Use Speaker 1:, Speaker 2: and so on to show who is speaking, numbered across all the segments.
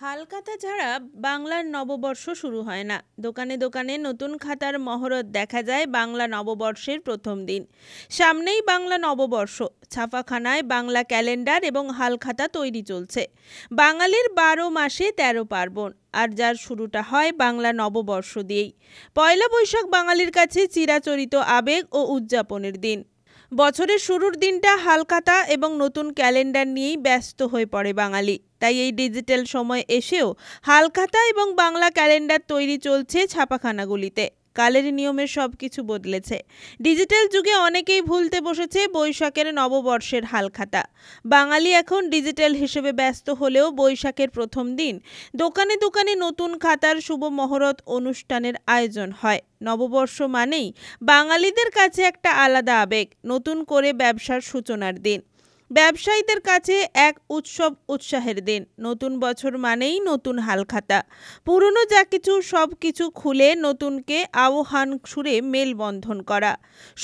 Speaker 1: হালখাতা ছাড়া বাংলার নববর্ষ শুরু হয় না। দোকানে দোকানে নতুন খাতার মহরত দেখা যায় বাংলা নববর্ষের প্রথম দিন। সামনেই বাংলা নববর্ষ, ছাপাখানায় বাংলা ক্যালেন্ডার এবং হালখাতা তৈরি চলছে। বাঙালির ১২ মাসে ১৩ পার্বণ, আর যার শুরুটা হয় বাংলা নববর্ষ দিয়েই। পয়লা বৈশাখ বাঙালির কাছে চিরাচরিত আবেগ ও উদযাপনের দিন। বছরের শুরুর দিনটা হালখাতা এবং নতুন ক্যালেন্ডার নিয়েই ব্যস্ত হয়ে পড়ে বাঙালি। তাই এই ডিজিটাল সময় এসেও হালখাতা এবং বাংলা ক্যালেন্ডার তৈরি চলছে ছাপাখানাগুলিতে। কালের নিয়মে সবকিছু বদলেছে। ডিজিটাল যুগে অনেকেই ভুলতে বসেছে বৈশাখের নববর্ষের হালখাতা। বাঙালি এখন ডিজিটাল হিসেবে ব্যস্ত হলেও বৈশাখের প্রথম দিন দোকানে দোকানে নতুন খাতার শুভ মহরত অনুষ্ঠানের আয়োজন হয়। নববর্ষ মানেই বাঙালিদের কাছে একটা আলাদা আবেগ, নতুন করে ব্যবসার সূচনার দিন। ব্যবসায়ীদের কাছে এক উৎসব উৎসাহের দিন। নতুন বছর মানেই নতুন হালখাতা। পুরনো যা কিছু সব কিছু খুলে নতুনকে আহ্বান সুরে মেলবন্ধন করা।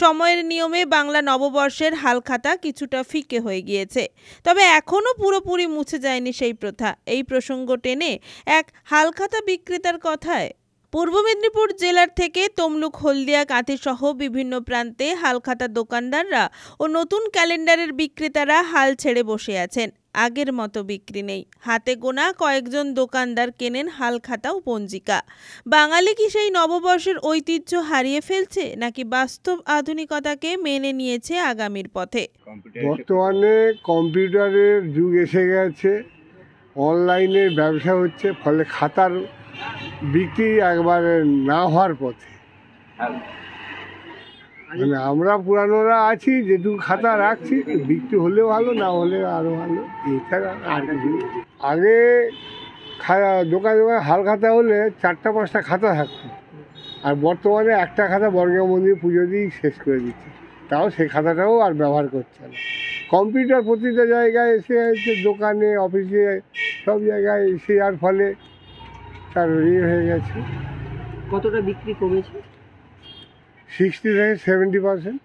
Speaker 1: সময়ের নিয়মে বাংলা নববর্ষের হালখাতা কিছুটা ফিকে হয়ে গিয়েছে, তবে এখনও পুরোপুরি মুছে যায়নি সেই প্রথা। এই প্রসঙ্গ টেনে এক হালখাতা বিক্রেতার কথায়, পূর্ব মেদিনীপুর জেলার থেকে তমলুক, হলদিয়া, কাঁথি সহ বিভিন্ন প্রান্তে হালখাতা দোকানদাররা ও নতুন ক্যালেন্ডারের বিক্রেতারা হাল ছেড়ে বসে আছেন। আগের মতো বিক্রি নেই। হাতে গোনা কয়েকজন দোকানদার কেনেন হালখাতা ও পঞ্জিকা। বাঙালি কি সেই নববর্ষের ঐতিহ্য হারিয়ে ফেলছে, নাকি বাস্তব আধুনিকতাকে মেনে নিয়েছে আগামীর পথে?
Speaker 2: বর্তমানে কম্পিউটারের যুগ এসে গেছে, অনলাইনে ব্যবসা হচ্ছে, ফলে খাতার বিক্রি একবারে না হওয়ার পথে। মানে আমরা পুরানোরা আছি, যেটুকু খাতা রাখছি, বিক্রি হলে ভালো, না হলে আরও ভালো, এছাড়া আর কিছু। আগে দোকানে দোকানে হালখাতা হলে ৪টা ৫টা খাতা থাকতো, আর বর্তমানে একটা খাতা বর্গা মন্দির পুজো দিয়েই শেষ করে দিচ্ছে। তাও সেই খাতাটাও আর ব্যবহার করছে না। কম্পিউটার প্রতিটা জায়গায় এসে হচ্ছে, দোকানে, অফিসে, সব জায়গায় এসে যাওয়ার ফলে তার হয়ে গেছে।
Speaker 3: কতটা বিক্রি কমেছে?
Speaker 2: 60 থেকে 70%।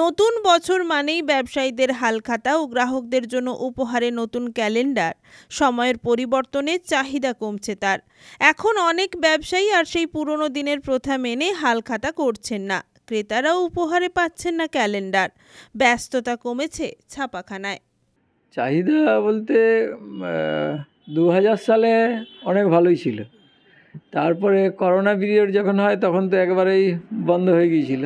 Speaker 1: নতুন বছর মানেই ব্যবসায়ীদের হালখাতা ও গ্রাহকদের জন্য উপহারে নতুন ক্যালেন্ডার। সময়ের পরিবর্তনে চাহিদা কমছে তার। এখন অনেক ব্যবসায়ী আর সেই পুরনো দিনের প্রথা মেনে হালখাতা করছেন না। ক্রেতারাও উপহারে পাচ্ছেন না ক্যালেন্ডার। ব্যস্ততা কমেছে ছাপাখানায়।
Speaker 4: চাহিদা বলতে 2000 সালে অনেক ভালোই ছিল। তারপরে করোনা পিরিয়ড যখন হয় তখন তো একবারেই বন্ধ হয়ে গিয়েছিল।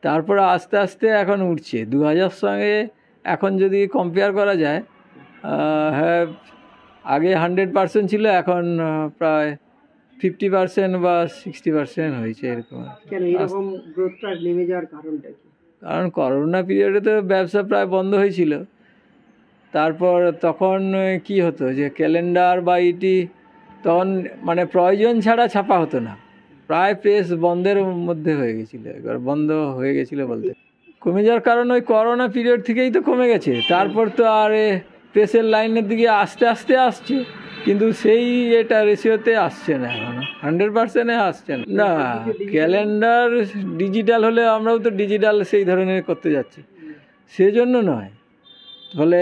Speaker 4: তারপরে আস্তে আস্তে এখন উঠছে। 2000 সঙ্গে এখন যদি কম্পেয়ার করা যায়, হ্যাঁ, আগে 100% ছিল, এখন প্রায় 50% বা 60% হয়েছে এরকম।
Speaker 3: কেন এরকম গ্রোথটা নেমে যাওয়ার কারণটা কি?
Speaker 4: কারণ করোনা পিরিয়ডে তো ব্যবসা প্রায় বন্ধ হয়েছিল। তারপর তখন কি হতো যে ক্যালেন্ডার বা ইটি তখন মানে প্রয়োজন ছাড়া ছাপা হতো না। প্রায় প্রেস বন্ধের মধ্যে হয়ে গেছিলো, এবার বন্ধ হয়ে গেছিলো বলতে। কমে যাওয়ার কারণ ওই করোনা পিরিয়ড থেকেই তো কমে গেছে। তারপর তো আর প্রেসের লাইনের দিকে আস্তে আস্তে আসছে, কিন্তু সেই এটা রেশিওতে আসছে না, এখন 100% আসছে না। না, ক্যালেন্ডার ডিজিটাল হলে আমরাও তো ডিজিটাল সেই ধরনের করতে যাচ্ছি, সেজন্য নয়। ফলে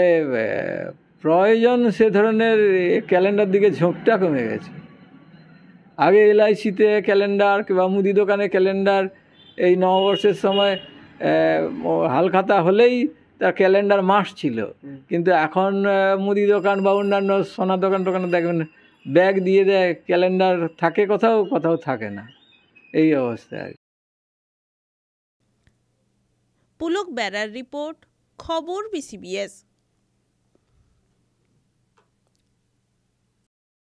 Speaker 4: প্রয়োজন সে ধরনের ক্যালেন্ডার দিকে ঝোঁকটা কমে গেছে। আগে LICতে ক্যালেন্ডার কিংবা মুদি দোকানে ক্যালেন্ডার, এই নববর্ষের সময় হালখাতা হলেই তার ক্যালেন্ডার মাস ছিল। কিন্তু এখন মুদি দোকান বা অন্যান্য সোনা দোকানে দেখবেন ব্যাগ দিয়ে দেয়, ক্যালেন্ডার থাকে কোথাও কোথাও থাকে না, এই অবস্থায়।
Speaker 1: পুলক বেরার রিপোর্ট, খবর BCBS।